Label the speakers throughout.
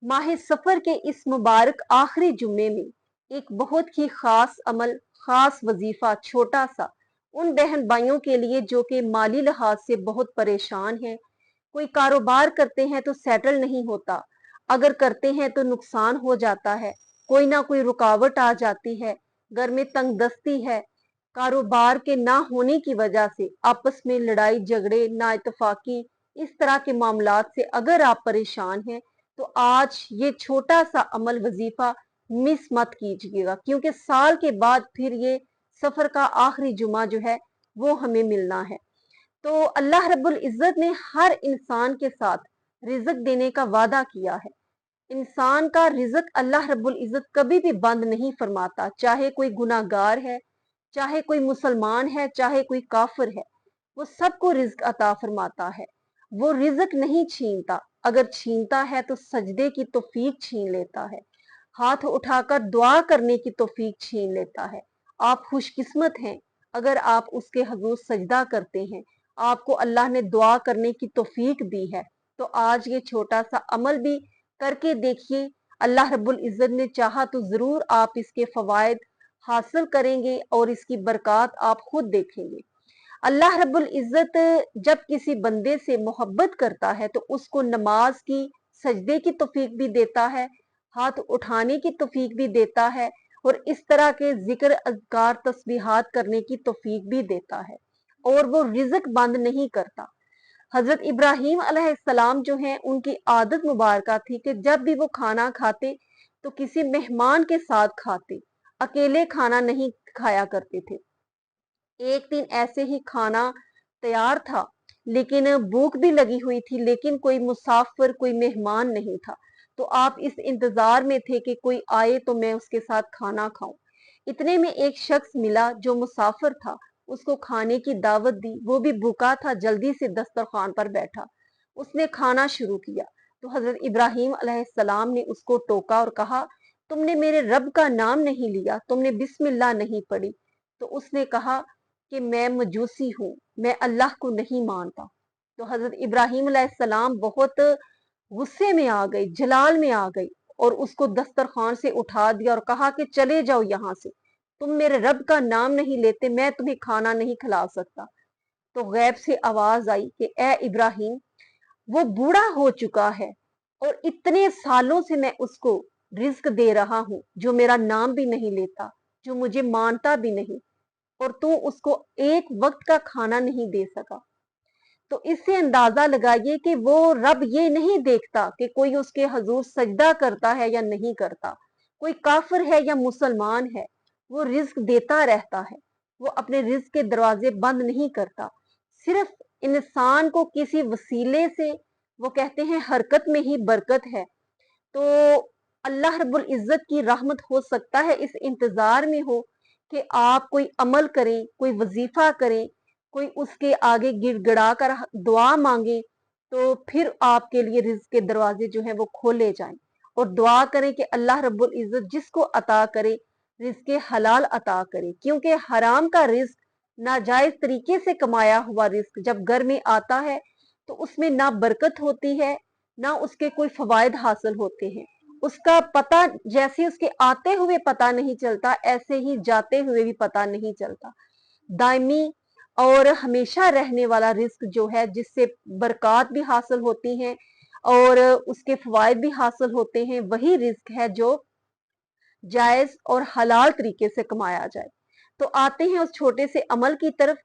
Speaker 1: माह सफर के इस मुबारक आखिरी जुम्मे में एक बहुत ही खास अमल, खास वजीफा, छोटा सा उन बहन भाइयों के लिए जो कि माली लिहाज से बहुत परेशान हैं। कोई कारोबार करते हैं तो सेटल नहीं होता, अगर करते हैं तो नुकसान हो जाता है, कोई ना कोई रुकावट आ जाती है, घर में तंगदस्ती है, कारोबार के ना होने की वजह से आपस में लड़ाई झगड़े, ना इत्तेफाकी, इस तरह के मामलात से अगर आप परेशान हैं तो आज ये छोटा सा अमल वजीफा मिस मत कीजिएगा, क्योंकि साल के बाद फिर ये सफर का आखिरी जुमा जो है वो हमें मिलना है। तो अल्लाह रब्बुल इज्जत ने हर इंसान के साथ रिजक देने का वादा किया है। इंसान का रिजक अल्लाह रब्बुल इज्जत कभी भी बंद नहीं फरमाता, चाहे कोई गुनाहगार है, चाहे कोई मुसलमान है, चाहे कोई काफिर है, वो सबको रिज्क अता फरमाता है। वो रिज्क नहीं छीनता, अगर छीनता है तो सजदे की तौफीक छीन लेता है, हाथ उठाकर दुआ करने की तौफीक छीन लेता है। आप खुशकिस्मत हैं अगर आप उसके हजूर सजदा करते हैं, आपको अल्लाह ने दुआ करने की तौफीक दी है। तो आज ये छोटा सा अमल भी करके देखिए, अल्लाह रब्बुल इज्जत ने चाहा तो जरूर आप इसके फवायद हासिल करेंगे और इसकी बरकत आप खुद देखेंगे। अल्लाह रब्बुल इज्जत जब किसी बंदे से मोहब्बत करता है तो उसको नमाज की, सजदे की तौफीक भी देता है, हाथ उठाने की तौफीक भी देता है, और इस तरह के जिक्र अज़कार तस्बीहात करने की तौफीक भी देता है, और वो रिज़्क बंद नहीं करता। हजरत इब्राहीम अलैहिस्सलाम जो हैं, उनकी आदत मुबारक थी कि जब भी वो खाना खाते तो किसी मेहमान के साथ खाते, अकेले खाना नहीं खाया करते थे। एक दिन ऐसे ही खाना तैयार था, लेकिन भूख भी लगी हुई थी, लेकिन कोई मुसाफिर, कोई मेहमान नहीं था। तो आप इस इंतजार में थे कि कोई आए तो मैं उसके साथ खाना खाऊं। इतने में एक शख्स मिला जो मुसाफिर था, उसको खाने की दावत दी, वो भी भूखा था, जल्दी से दस्तरखान पर बैठा, उसने खाना शुरू किया। तो हजरत इब्राहिम अलैहिस्सलाम ने उसको टोका और कहा, तुमने मेरे रब का नाम नहीं लिया, तुमने बिस्मिल्लाह नहीं पढ़ी। तो उसने कहा कि मैं मजूसी हूँ, मैं अल्लाह को नहीं मानता। तो हजरत इब्राहिम अलैहिस्सलाम बहुत गुस्से में आ गई, जलाल में आ गई, और उसको दस्तरखान से उठा दिया और कहा कि चले जाओ यहाँ से, तुम मेरे रब का नाम नहीं लेते, मैं तुम्हें खाना नहीं खिला सकता। तो गैब से आवाज आई कि ए इब्राहिम, वो बूढ़ा हो चुका है और इतने सालों से मैं उसको रिस्क दे रहा हूँ, जो मेरा नाम भी नहीं लेता, जो मुझे मानता भी नहीं, और तू उसको एक वक्त का खाना नहीं दे सका। तो इससे अंदाजा लगाइए कि वो रब ये नहीं देखता कि कोई उसके हजूर सजदा करता है या नहीं करता, कोई काफिर है या मुसलमान है, वो रिज्क देता रहता है, वो अपने रिज्क के दरवाजे बंद नहीं करता। सिर्फ इंसान को किसी वसीले से, वो कहते हैं हरकत में ही बरकत है। तो अल्लाह रब्बुल इज्जत की रहमत हो सकता है इस इंतजार में हो कि आप कोई अमल करें, कोई वजीफा करें, कोई उसके आगे गिड़गिड़ा कर दुआ मांगे, तो फिर आपके लिए रिज्क के दरवाजे जो हैं वो खोले जाएं। और दुआ करें कि अल्लाह रब्बुल इज्जत जिसको अता करे, रिज्क हलाल अता करे, क्योंकि हराम का रिज्क, नाजायज तरीके से कमाया हुआ रिज्क जब घर में आता है तो उसमें ना बरकत होती है, ना उसके कोई फवायद हासिल होते हैं। उसका पता जैसे उसके आते हुए पता नहीं चलता, ऐसे ही जाते हुए भी पता नहीं चलता। दायमी और हमेशा रहने वाला रिस्क जो है, जिससे बरकत भी हासिल होती हैं और उसके फवायद भी हासिल होते हैं, वही रिस्क है जो जायज और हलाल तरीके से कमाया जाए। तो आते हैं उस छोटे से अमल की तरफ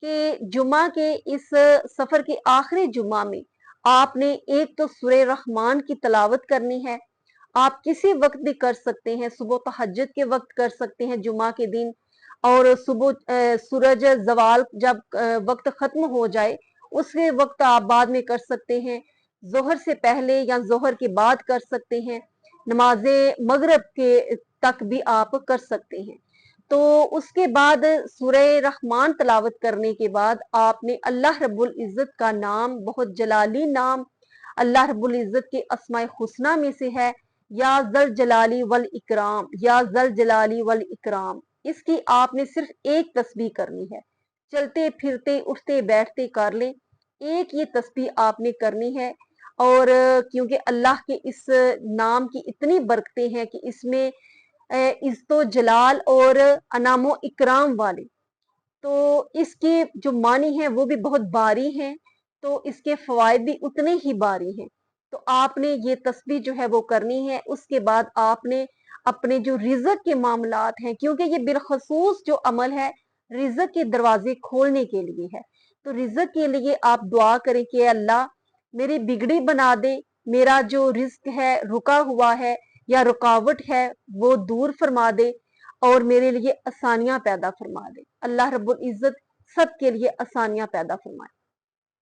Speaker 1: कि जुमा के इस सफर के आखिरी जुमा में आपने एक तो सूरह रहमान की तलावत करनी है। आप किसी वक्त भी कर सकते हैं, सुबह तहज्जुद के वक्त कर सकते हैं जुमा के दिन, और सुबह सूरज जवाल जब वक्त खत्म हो जाए उसके वक्त आप बाद में कर सकते हैं, जोहर से पहले या जोहर के बाद कर सकते हैं, नमाजे मगरिब के तक भी आप कर सकते हैं। तो उसके बाद सूरह रहमान तलावत करने के बाद आपने अल्लाह रब्बुल इज्जत का नाम, बहुत जलाली नाम, अल्लाह रब्बुल इज्जत के अस्माए हुस्ना में से है, या जल जलाली वल इकराम, या जल जलाली वल इकराम। इसकी आपने सिर्फ एक तस्बीह करनी है, चलते फिरते उठते बैठते कर लें, एक ये तस्बीह आपने करनी है। اور کیونکہ اللہ کے اس نام کی اتنی برکتیں ہیں کہ اس میں عزت و جلال اور انعام و اکرام والے، تو اس کے جو معنی ہیں وہ بھی بہت باری ہیں، تو اس کے فوائد بھی اتنے ہی باری ہیں۔ تو آپ نے یہ تسبیح جو ہے وہ کرنی ہے۔ اس کے بعد آپ نے اپنے جو رزق کے معاملات ہیں، کیونکہ یہ بالخصوص جو عمل ہے رزق کے دروازے کھولنے کے لیے ہے، تو رزق کے لیے آپ دعا کریں کہ اے اللہ میری بگڑی بنا دے، میرا جو رزق ہے رکا ہوا ہے یا رکاوٹ ہے وہ دور فرما دے اور میرے لیے آسانیاں پیدا فرما دے۔ اللہ رب العزت سب کے لیے آسانیاں پیدا فرمائے۔